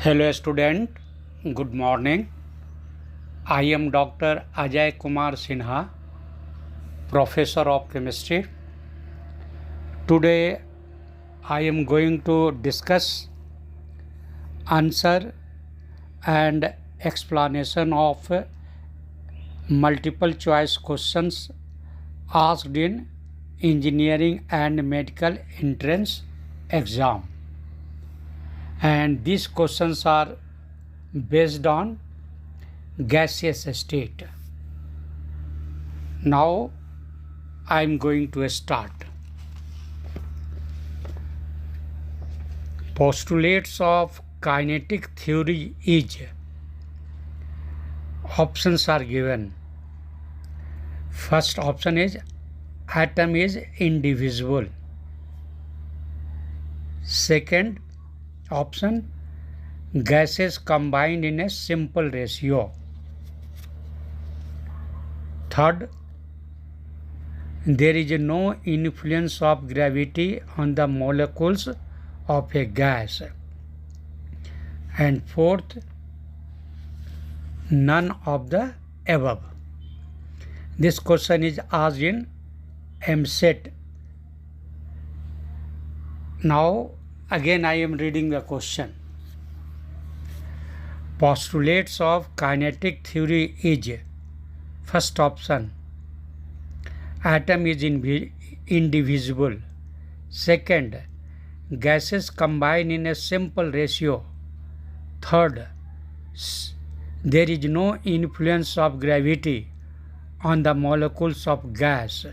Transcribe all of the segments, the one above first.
Hello student, good morning. I am Dr. Ajay Kumar Sinha, Professor of Chemistry. Today I am going to discuss answer and explanation of multiple choice questions asked in engineering and medical entrance exam. And these questions are based on gaseous state. Now I am going to start. Postulates of kinetic theory is, options are given. First option is atom is indivisible. Second option, gases combined in a simple ratio. Third, there is no influence of gravity on the molecules of a gas. And fourth, none of the above. This question is asked in MSET. Now again I am reading the question. Postulates of kinetic theory is, first option, atom is indivisible. Second, gases combine in a simple ratio. Third, there is no influence of gravity on the molecules of gas.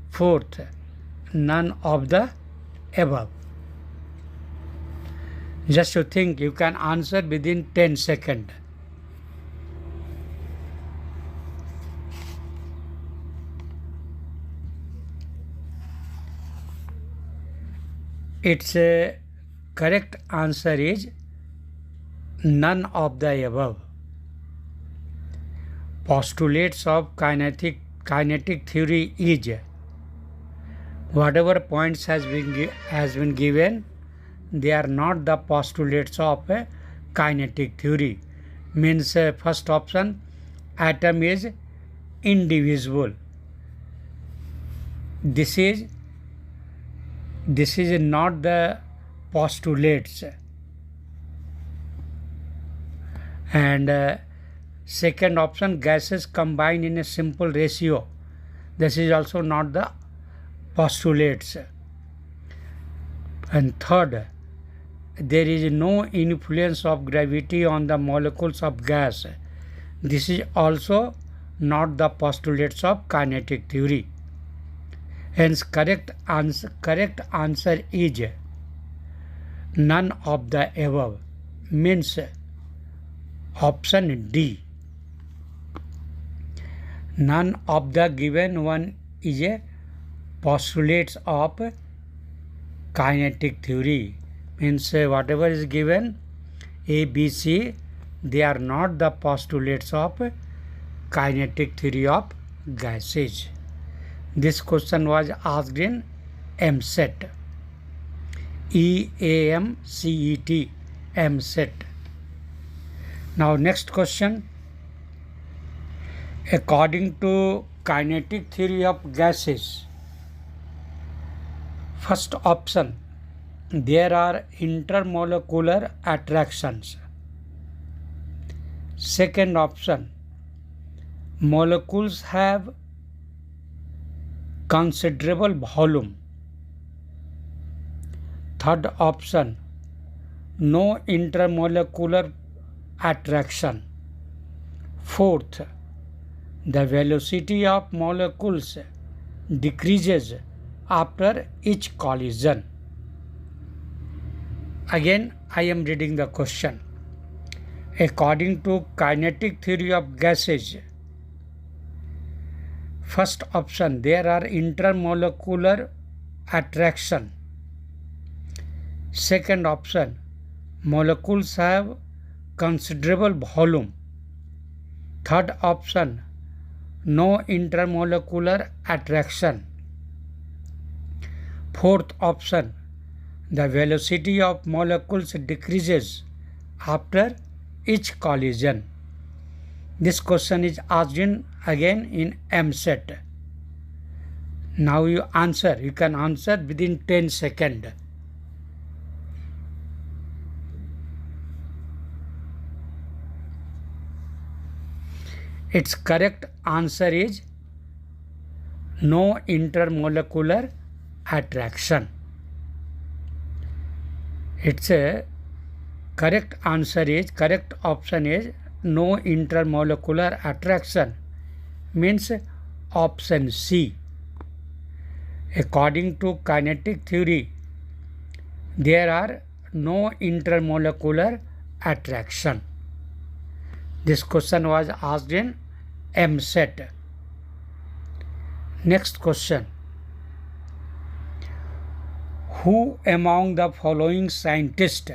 Fourth, none of the above. Just to think, you can answer within 10 seconds. Its correct answer is none of the above. Postulates of kinetic theory is, whatever points has been given, they are not the postulates of a kinetic theory. Means first option, atom is indivisible. This is not the postulates. And second option, gases combine in a simple ratio. This is also not the postulates. And third, there is no influence of gravity on the molecules of gas. This is also not the postulates of kinetic theory. Hence correct answer is none of the above, means option D. None of the given one is a postulates of kinetic theory. Means whatever is given, A, B, C, they are not the postulates of kinetic theory of gases. This question was asked in MSET. EAMCET, MSET. Now next question. According to kinetic theory of gases, first option, there are intermolecular attractions. Second option, molecules have considerable volume. Third option, no intermolecular attraction. Fourth, the velocity of molecules decreases after each collision. Again, I am reading the question. According to kinetic theory of gases, first option, there are intermolecular attraction. Second option, molecules have considerable volume. Third option, no intermolecular attraction. Fourth option, the velocity of molecules decreases after each collision. This question is asked again in MSET. Now you answer. You can answer within 10 seconds. Its correct answer is no intermolecular attraction. Its correct option is no intermolecular attraction, means option C. According to kinetic theory, there are no intermolecular attraction. This question was asked in MSET. Next question. Who among the following scientists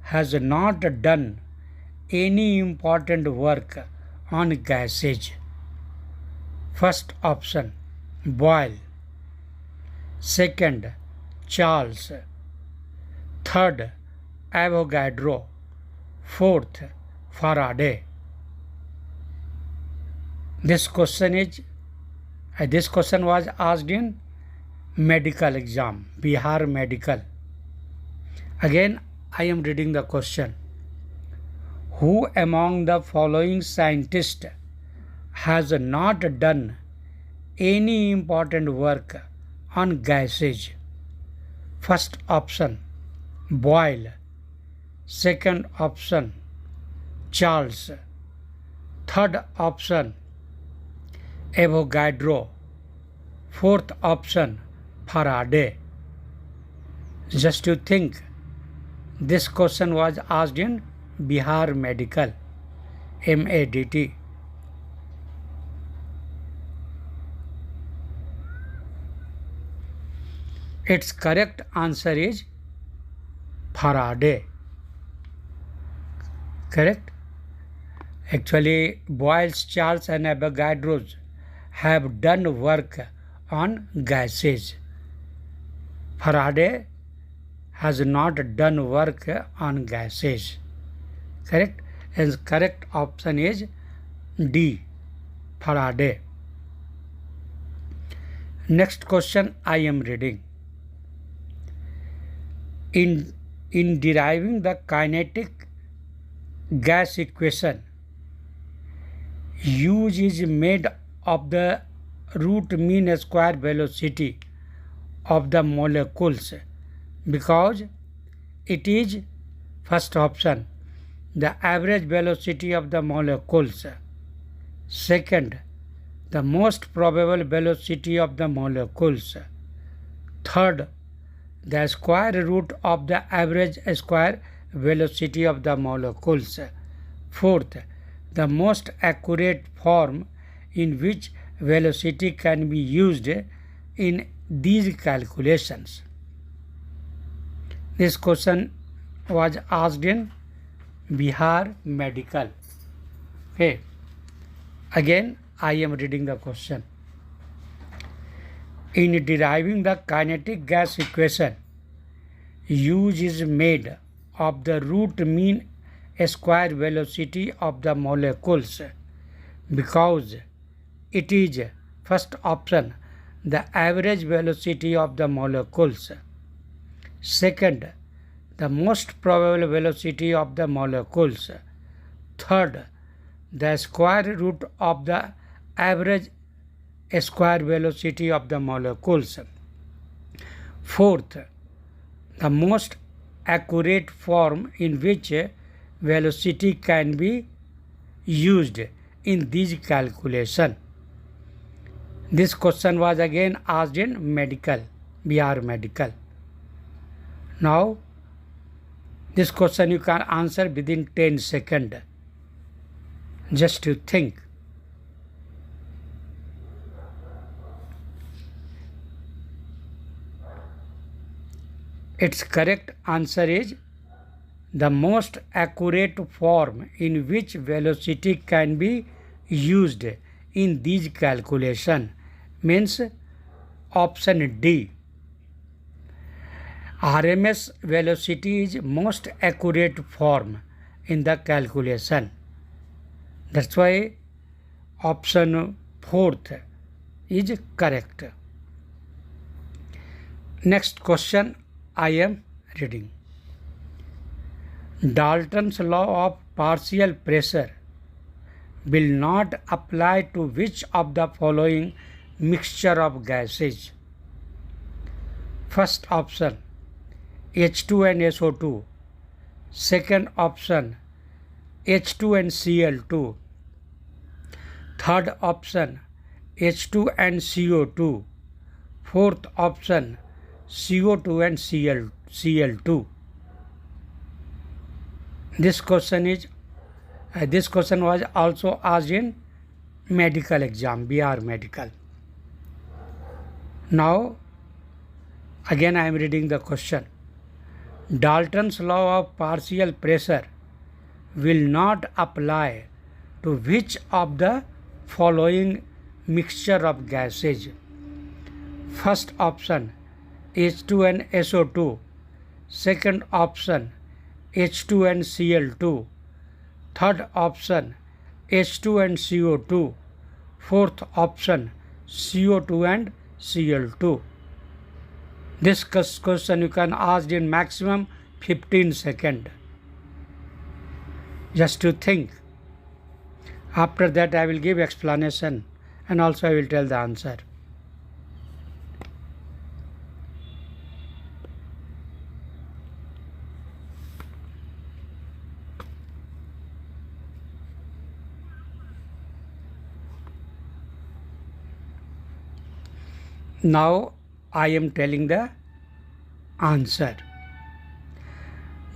has not done any important work on gases? First option, Boyle. Second, Charles. Third, Avogadro. Fourth, Faraday. This question was asked in medical exam, Bihar Medical. Again, I am reading the question. Who among the following scientists has not done any important work on gases? First option, Boyle. Second option, Charles. Third option, Avogadro. Fourth option, Faraday. Just to think, this question was asked in Bihar Medical, MADT. Its correct answer is Faraday. Correct? Actually, Boyle, Charles and Avogadro have done work on gases. Faraday has not done work on gases. Correct? And correct option is D, Faraday. Next question I am reading. In deriving the kinetic gas equation, use is made of the root mean square velocity of the molecules because it is, first option, the average velocity of the molecules. Second, the most probable velocity of the molecules. Third, the square root of the average square velocity of the molecules. Fourth, the most accurate form in which velocity can be used in these calculations. This question was asked in Bihar Medical. Okay. Again, I am reading the question. In deriving the kinetic gas equation, use is made of the root mean square velocity of the molecules because it is, first option, the average velocity of the molecules. Second, the most probable velocity of the molecules. Third, the square root of the average square velocity of the molecules. Fourth, the most accurate form in which velocity can be used in these calculations. This question was again asked in medical, Bihar Medical. Now, this question you can answer within 10 seconds. Just to think. Its correct answer is the most accurate form in which velocity can be used in these calculations, means option D. RMS velocity is most accurate form in the calculation. That's why option 4th is correct. Next question I am reading. Dalton's law of partial pressure will not apply to which of the following mixture of gases? First option H2 and SO2. Second option H2 and Cl2. Third option H2 and CO2. Fourth option CO2 and Cl2. This question was also asked in medical exam, BR medical. Now again I am reading the question. Dalton's law of partial pressure will not apply to which of the following mixture of gases? First option H2 and SO2. Second option H2 and Cl2. Third option H2 and CO2. Fourth option CO2 and Cl2. This question you can ask in maximum 15 seconds. Just to think. After that I will give explanation and also I will tell the answer. Now I am telling the answer.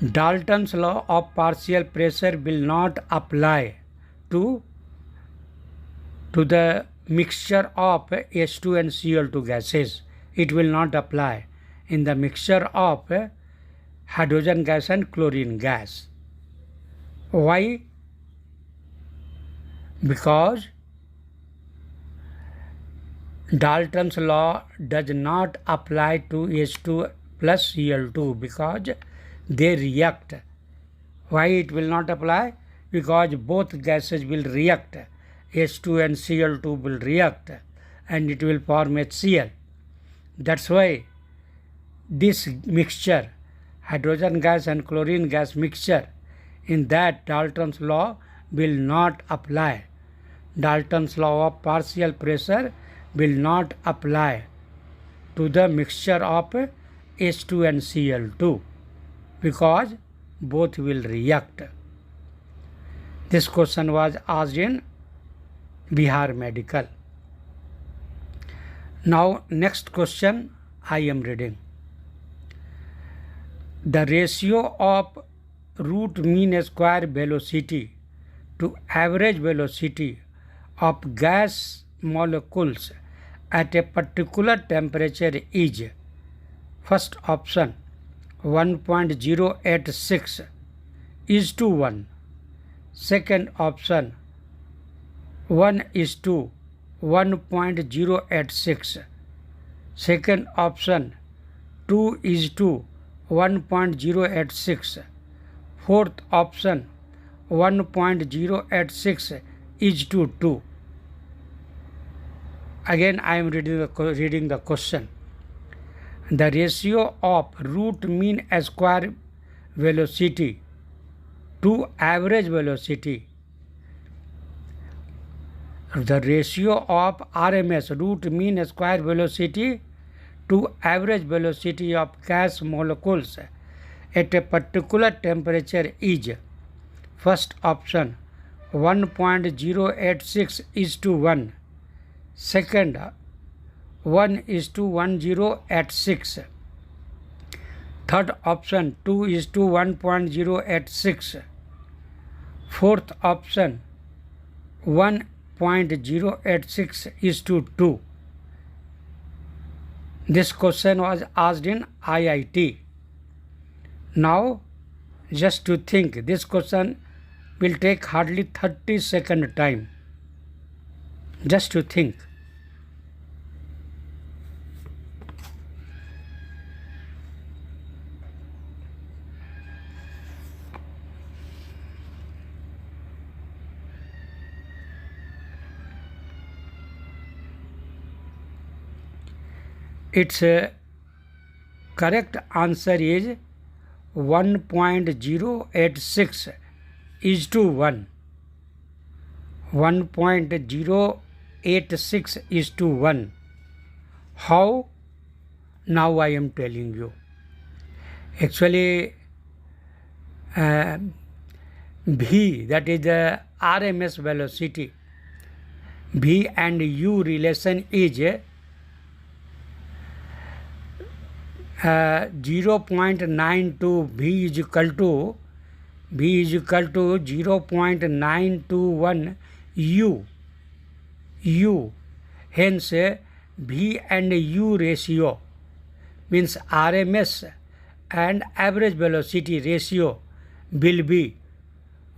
Dalton's law of partial pressure will not apply to the mixture of H2 and Cl2 gases. It will not apply in the mixture of hydrogen gas and chlorine gas. Why? Because Dalton's law does not apply to H2 plus Cl2 because they react. Why it will not apply? Because both gases will react. H2 and Cl2 will react and it will form HCl. That's why this mixture, hydrogen gas and chlorine gas mixture, in that Dalton's law will not apply. Dalton's law of partial pressure will not apply to the mixture of H2 and Cl2 because both will react. This question was asked in Bihar Medical. Now next question I am reading. The ratio of root mean square velocity to average velocity of gas molecules at a particular temperature is first option 1.086 is to 1. Second option 1 is to 1.086. Second option 2 is to 1.086. Fourth option 1.086 is to 2. Again I am reading the question. The ratio of root mean square velocity to average velocity. The ratio of RMS, root mean square velocity, to average velocity of gas molecules at a particular temperature is first option 1.086 is to 1. Second 1 is to 1086. Third option 2 is to 1.086. Fourth option 1.086 is to 2. This question was asked in IIT. Now just to think, this question will take hardly 30 second time. Just to think. Its correct answer is 1.086 is to 1. 1.086 is to 1. How? Now I am telling you. Actually, V, that is the RMS velocity, V and U relation is 0.92. V is equal to 0.921 U. Hence, V and U ratio means RMS and average velocity ratio will be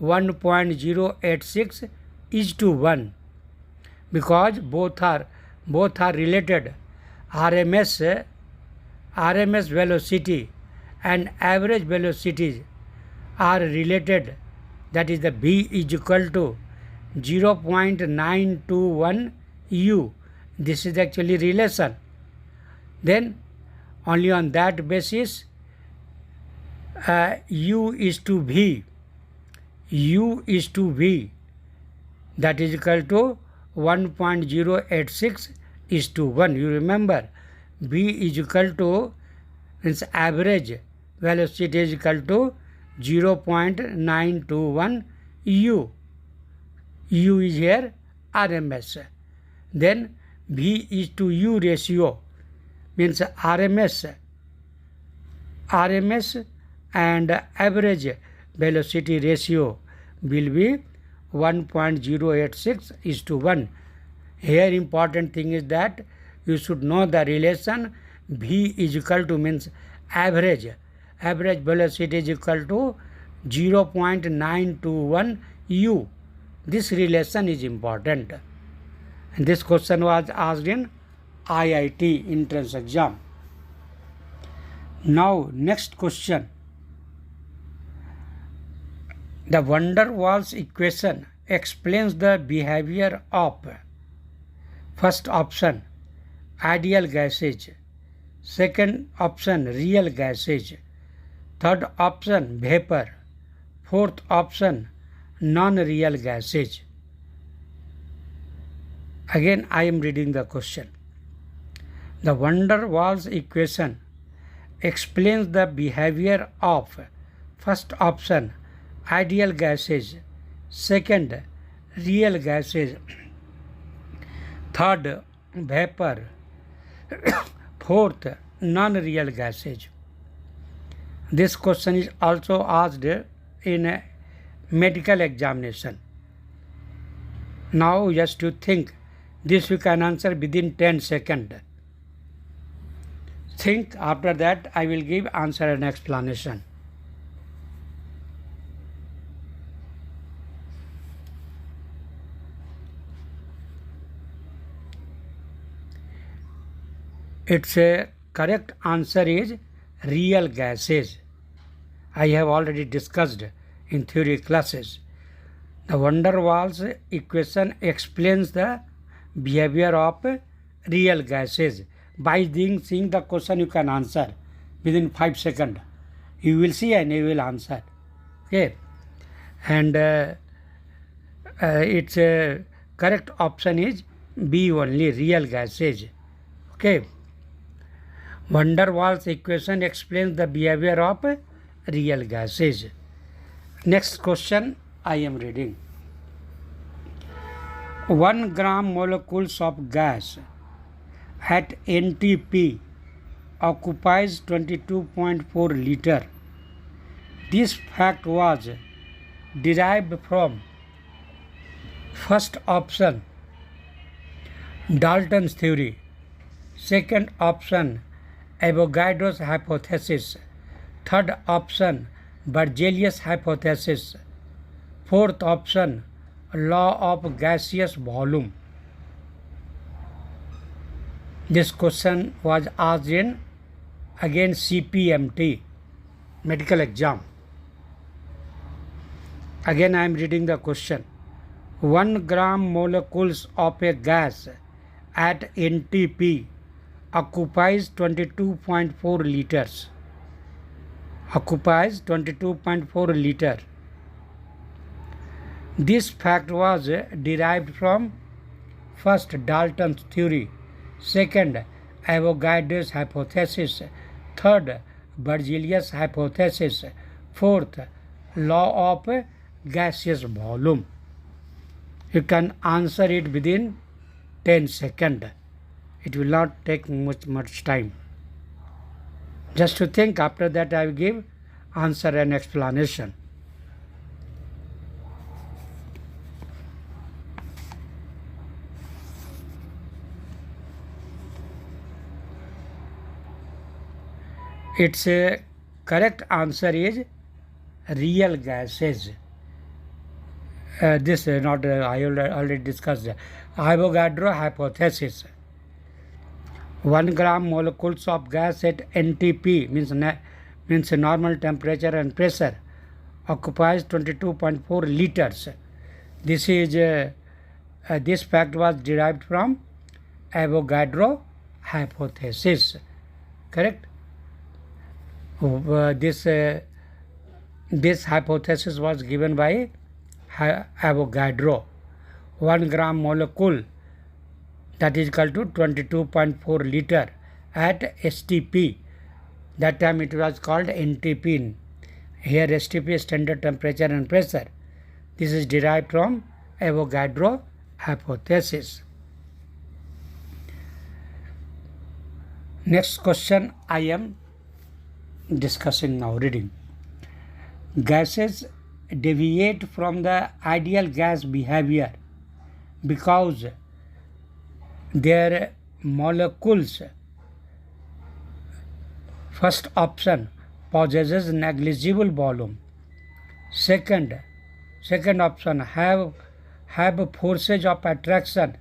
1.086 is to 1, because both are related. RMS velocity and average velocities are related, that is the V is equal to 0.921 U. This is actually relation. Then only on that basis U is to V, that is equal to 1.086 is to 1. You remember, V is equal to, means average velocity is equal to 0.921 U. U is here RMS. Then V is to U ratio means RMS and average velocity ratio will be 1.086 is to 1. Here important thing is that you should know the relation. V is equal to means average velocity is equal to 0.921 U. This relation is important. And this question was asked in IIT entrance exam. Now next question. The van der Waals equation explains the behavior of first option ideal gases, second option real gases, third option vapor, fourth option non-real gases. Again I am reading the question. The van der Waals equation explains the behavior of first option ideal gases, second real gases, third vapor, fourth non-real gases. This question is also asked in a medical examination. Now just to think, this you can answer within 10 seconds. Think, after that I will give answer and explanation. Its correct answer is real gases. I have already discussed in theory classes. The van der Waals equation explains the behavior of real gases. By seeing the question you can answer within 5 seconds. You will see and you will answer. Okay. And its correct option is B only, real gases. Okay. Van der Waals equation explains the behavior of real gases. Next question I am reading. 1 gram molecules of gas at NTP occupies 22.4 liter. This fact was derived from first option Dalton's theory, second option Avogadro's hypothesis, third option Berzelius hypothesis, fourth option law of gaseous volume. This question was asked in again CPMT medical exam. Again I am reading the question. 1 gram molecules of a gas at NTP occupies 22.4 liters. Occupies 22.4 liter. This fact was derived from first Dalton's theory, second Avogadro's hypothesis, third Berzelius hypothesis, fourth law of gaseous volume. You can answer it within 10 seconds. It will not take much time. Just to think, after that I will give answer and explanation. Its correct answer is real gases. This not I already discussed. Avogadro hypothesis. 1 gram molecules of gas at NTP means normal temperature and pressure occupies 22.4 liters. This is this fact was derived from Avogadro hypothesis. Correct. This hypothesis was given by Avogadro. 1 gram molecule, that is equal to 22.4 liter at STP. That time it was called NTP. Here STP is standard temperature and pressure. This is derived from Avogadro hypothesis. Next question I am discussing now, reading. Gases deviate from the ideal gas behavior because their molecules, first option, possesses negligible volume. Second option, have forces of attraction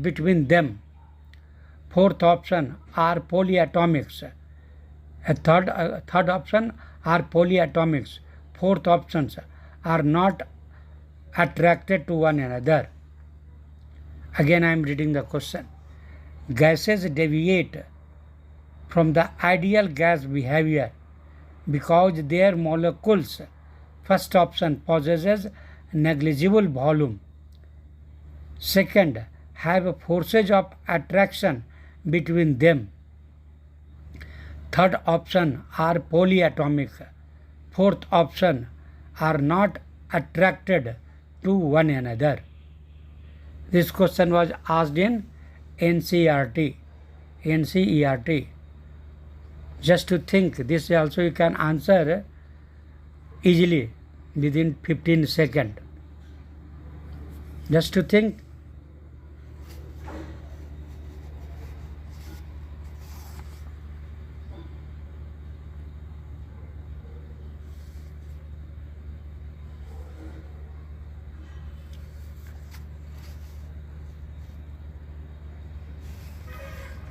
between them. Fourth option are polyatomics. Third option are polyatomics. Fourth options are not attracted to one another. Again I am reading the question. Gases deviate from the ideal gas behavior because their molecules, first option, possesses negligible volume. Second, have forces of attraction between them. Third option are polyatomic. Fourth option are not attracted to one another. This question was asked in NCERT. Just to think, this also you can answer easily within 15 seconds. Just to think.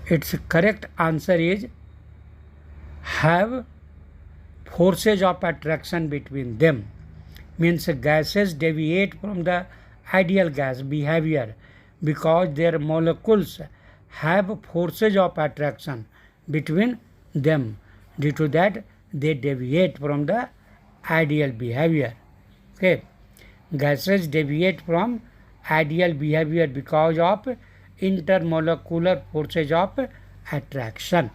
Its correct answer is have forces of attraction between them. Means gases deviate from the ideal gas behavior because their molecules have forces of attraction between them. Due to that, they deviate from the ideal behavior. Okay. Gases deviate from ideal behavior because of intermolecular forces of attraction.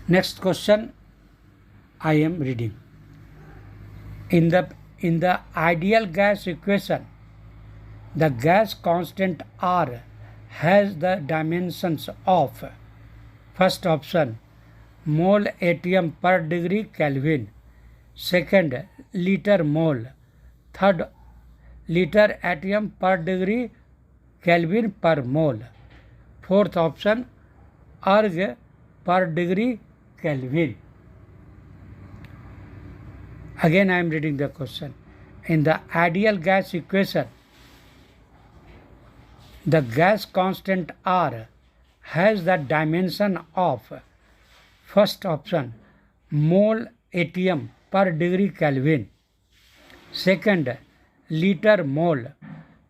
Next question I am reading. In the ideal gas equation, the gas constant R has the dimensions of, first option, mole atm per degree Kelvin, second, liter mole, third, liter atm per degree Kelvin per mole, fourth option, erg per degree Kelvin. Again I am reading the question. In the ideal gas equation, the gas constant R has the dimension of, first option, mole atm per degree Kelvin, second, liter mole,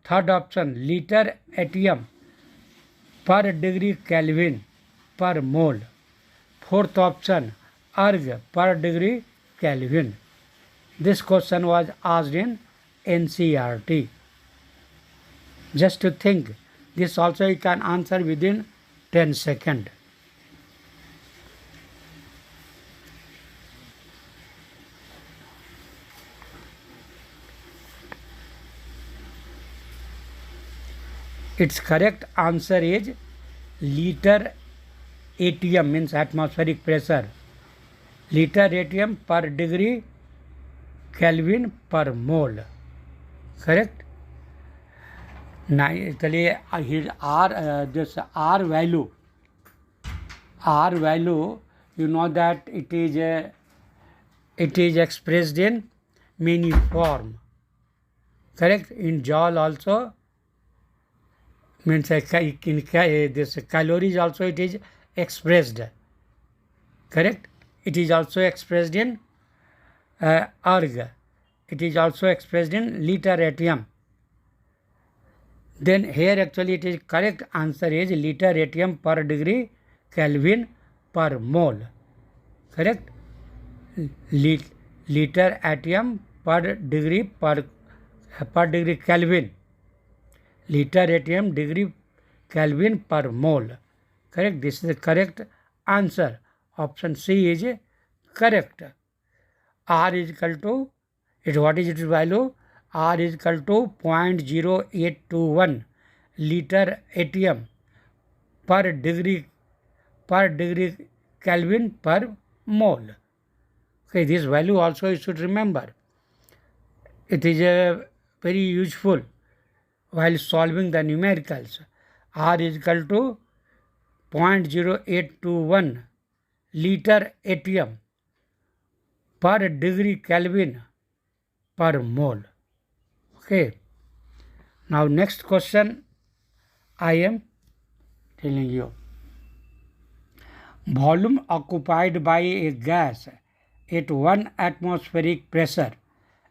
third option, liter atm per degree Kelvin per mole. Fourth option, erg per degree Kelvin. This question was asked in NCERT. Just to think, this also you can answer within 10 seconds. Its correct answer is liter ATM, means atmospheric pressure. Liter ATM per degree Kelvin per mole. Correct? Now, चलिए here this R value, you know that it is expressed in many form. Correct? In joule also, means in this calories also it is expressed. Correct? It is also expressed in erg. It is also expressed in liter ATM. Then here actually it is correct answer is liter ATM per degree Kelvin per mole. Correct? Liter ATM per degree Kelvin. Liter ATM degree Kelvin per mole. Correct? This is the correct answer. Option C is correct. R is equal to, what is its value? R is equal to 0.0821 liter ATM per degree Kelvin per mole. Okay, this value also you should remember. It is very useful while solving the numericals. R is equal to 0.0821 liter ATM per degree Kelvin per mole. Okay. Now next question I am telling you. Volume occupied by a gas at 1 atmospheric pressure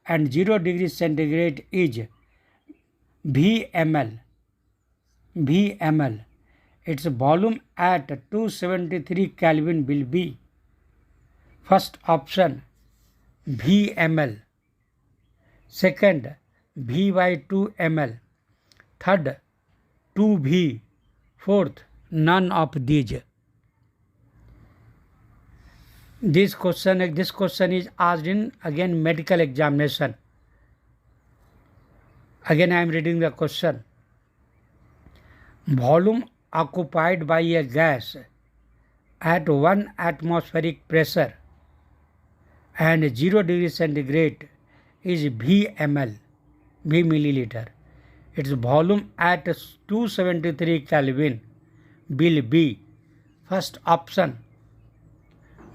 and 0 degree centigrade is VmL. Its volume at 273 Kelvin will be. First option VmL. Second V by 2 ml. Third 2V. Fourth none of these. This question is asked in again medical examination. Again I am reading the question. Volume occupied by a gas at 1 atmospheric pressure and 0 degree centigrade is VmL, V milliliter. Its volume at 273 Kelvin will be. First option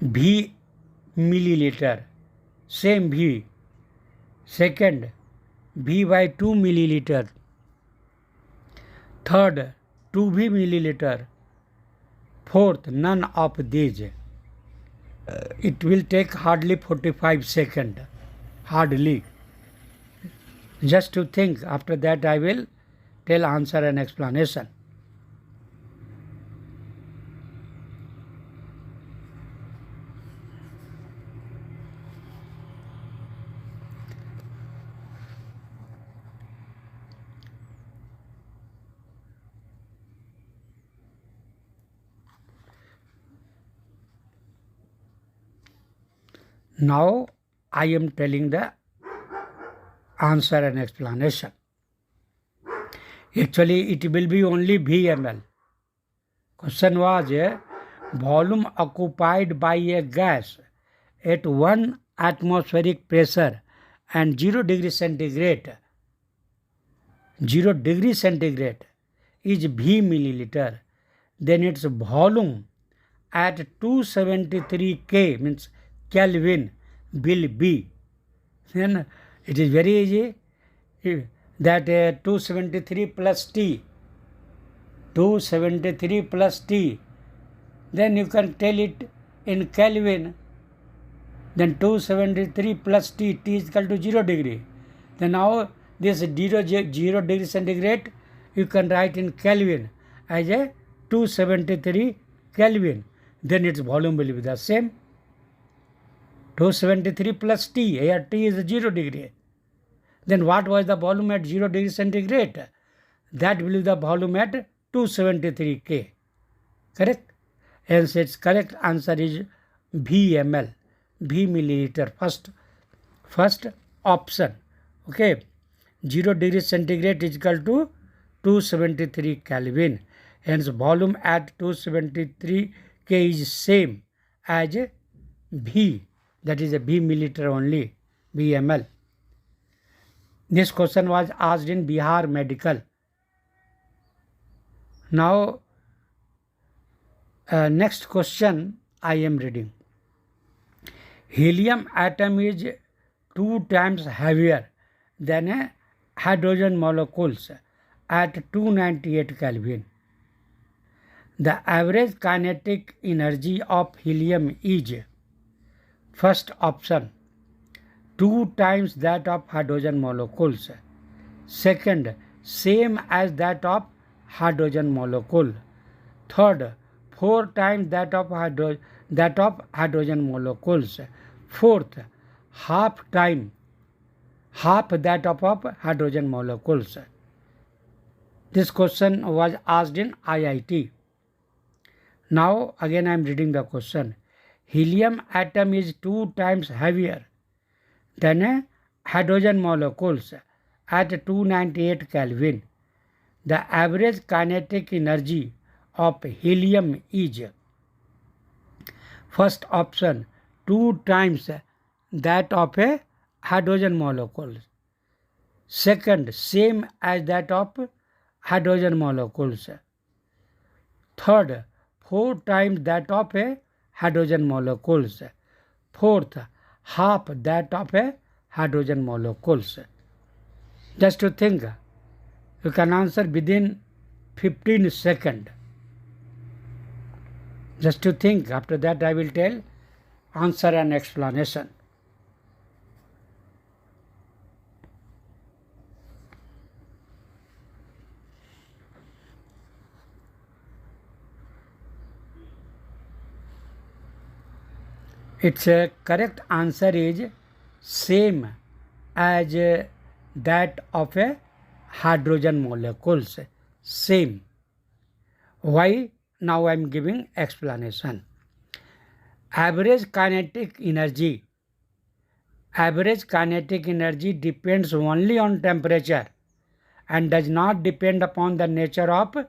V milliliter, same V. Second V by 2 milliliter. Third 2V milliliter. Fourth none of these. It will take hardly 45 seconds. Hardly. Just to think, after that I will tell answer and explanation. Now I am telling the answer and explanation. Actually it will be only VmL. Question was volume occupied by a gas at 1 atmospheric pressure and 0 degree centigrade. 0 degree centigrade is V milliliter. Then its volume at 273 K means Kelvin will be. Then it is very easy that 273 plus T. 273 plus T. Then you can tell it in Kelvin. Then 273 plus T. T is equal to 0 degree. Then now this 0 degree centigrade you can write in Kelvin as a 273 Kelvin, then its volume will be the same. 273 plus T, here T is 0 degree. Then what was the volume at 0 degree centigrade? That will be the volume at 273 K. Correct? Hence its correct answer is VML, V milliliter, first option. Okay, 0 degree centigrade is equal to 273 Kelvin. Hence volume at 273 K is same as V, that is a V milliliter only, VML. This question was asked in Bihar Medical. Now, next question I am reading. Helium atom is 2 times heavier than a hydrogen molecules at 298 Kelvin. The average kinetic energy of helium is, first option, 2 times that of hydrogen molecules. Second, same as that of hydrogen molecule. Third, 4 times that of hydrogen molecules. Fourth, half that of hydrogen molecules. This question was asked in IIT. Now again I am reading the question. Helium atom is 2 times heavier than a hydrogen molecules at 298 Kelvin. The average kinetic energy of helium is, first option, 2 times that of a hydrogen molecule. Second, same as that of hydrogen molecules. Third, 4 times that of a hydrogen molecules. Fourth, half that of a hydrogen molecules. Just to think, you can answer within 15 seconds. Just to think, after that I will tell answer and explanation. Its correct answer is same as that of a hydrogen molecules. Same. Why? Now I am giving explanation. Average kinetic energy depends only on temperature and does not depend upon the nature of the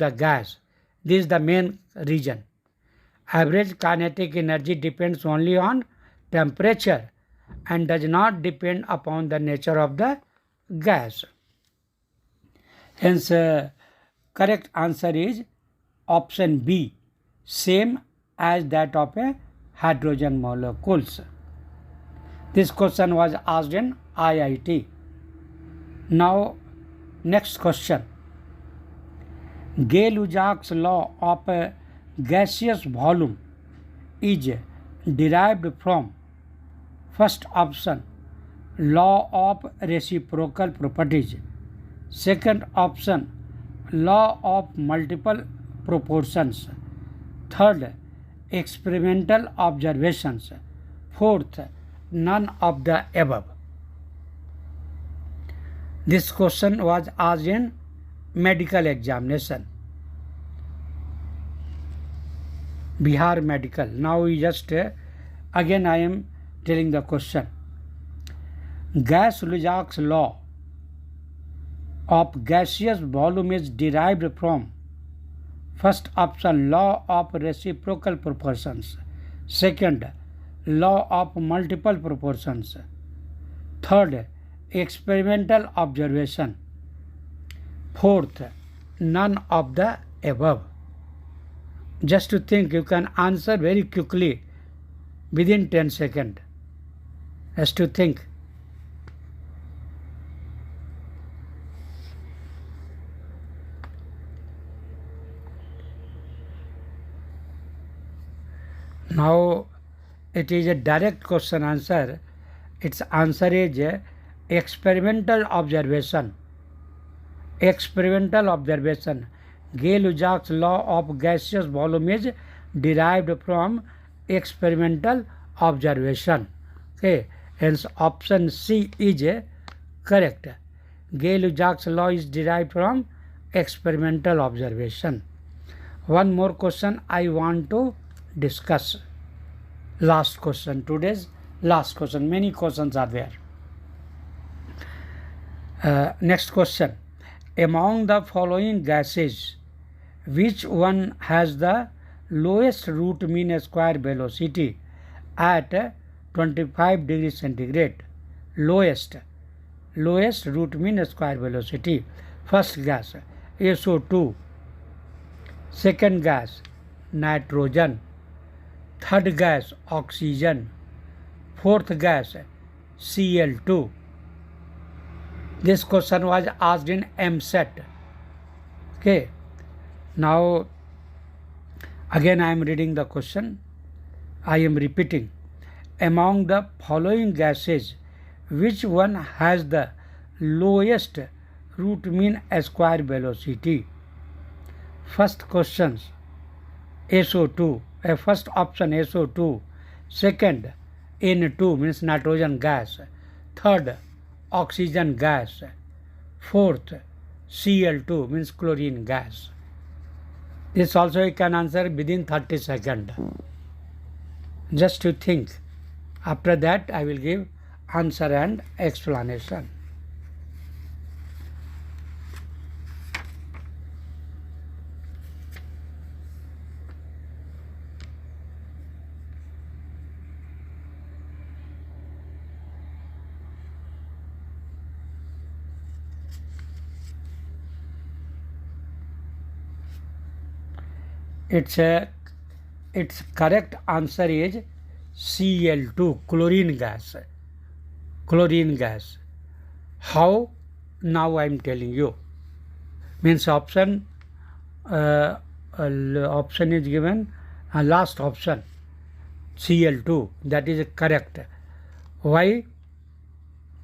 gas. This is the main reason. Average kinetic energy depends only on temperature and does not depend upon the nature of the gas. Hence, correct answer is option B, same as that of a hydrogen molecules. This question was asked in IIT. Now, next question. Gay-Lussac's law of gaseous volume is derived from, first option, law of reciprocal properties. Second option, law of multiple proportions. Third, experimental observations. Fourth, none of the above. This question was asked in medical examination. Bihar Medical. Now we just again I am telling the question. Gay-Lussac's law of gaseous volume is derived from, first option, law of reciprocal proportions. Second, law of multiple proportions. Third, experimental observation. Fourth, none of the above. Just to think, you can answer very quickly within 10 seconds. Just to think. Now it is a direct question answer. Its answer is experimental observation. Experimental observation. Gay-Lussac's law of gaseous volume is derived from experimental observation. Okay, hence option C is correct. Gay-Lussac's law is derived from experimental observation. One more question I want to discuss. Last question, today's last question. Many questions are there. Next question. Among the following gases, which one has the lowest root mean square velocity at 25 degrees centigrade? Lowest root mean square velocity. First gas, SO2. Second gas, nitrogen. Third gas, oxygen. Fourth gas, Cl2. This question was asked in MSET. Okay. Now, again I am reading the question. I am repeating. Among the following gases, which one has the lowest root mean square velocity? First questions, SO2. First option SO2. Second, N2 means nitrogen gas. Third, oxygen gas. Fourth, Cl2 means chlorine gas. This also you can answer within 30 seconds. Just to think. After that I will give answer and explanation. Its correct answer is Cl2, chlorine gas. Chlorine gas. How? Now I am telling you. Means option is given, last option, Cl2. That is correct. Why?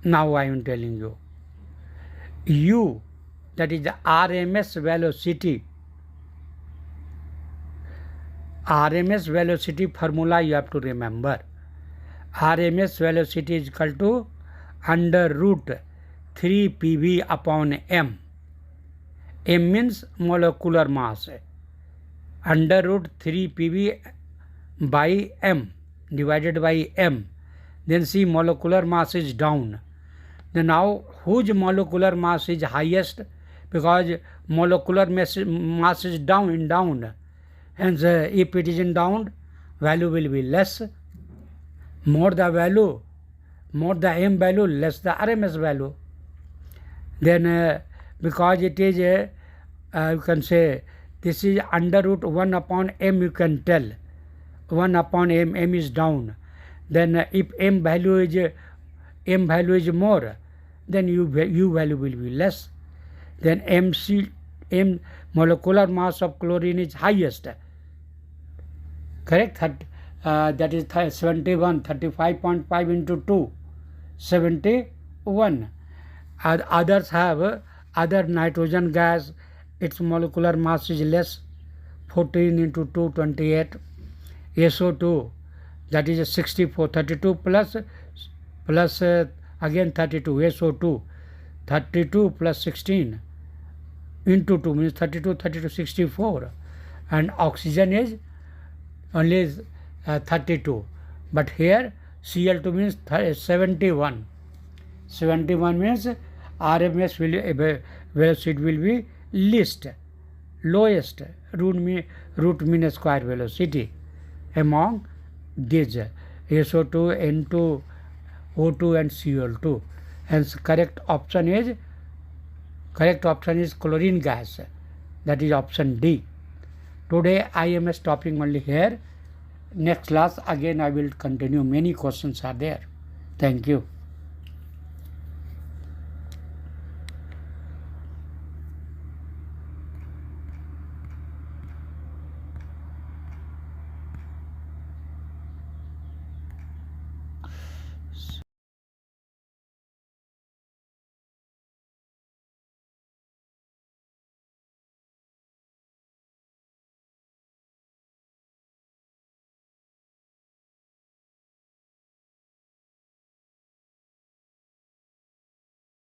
Now I am telling you. U, that is the RMS velocity. RMS velocity formula you have to remember. RMS velocity is equal to under root 3 pV upon m. M means molecular mass. Under root 3 pV by m divided by m. Then see molecular mass is down. Then now whose molecular mass is highest? Because molecular mass is down. Hence, if it is in down, value will be less. More the m value, less the RMS value. Then, because it is, you can say, this is under root 1 upon m, you can tell. 1 upon m is down. Then, if m value is more, then u value will be less. Then, m molecular mass of chlorine is highest. Correct? That is 71, 35.5 into 2, 71. Others have other nitrogen gas, its molecular mass is less, 14 into 2, 28. SO2, that is 64, 32 plus again 32, SO2, 32 plus 16 into 2 means 32, 64. And oxygen is only 32, but here Cl2 means 71. 71 means RMS velocity will be lowest root mean square velocity among these SO2, N2, O2 and Cl2. Hence correct option is chlorine gas. That is option D. Today I am stopping only here. Next class again I will continue. Many questions are there. Thank you.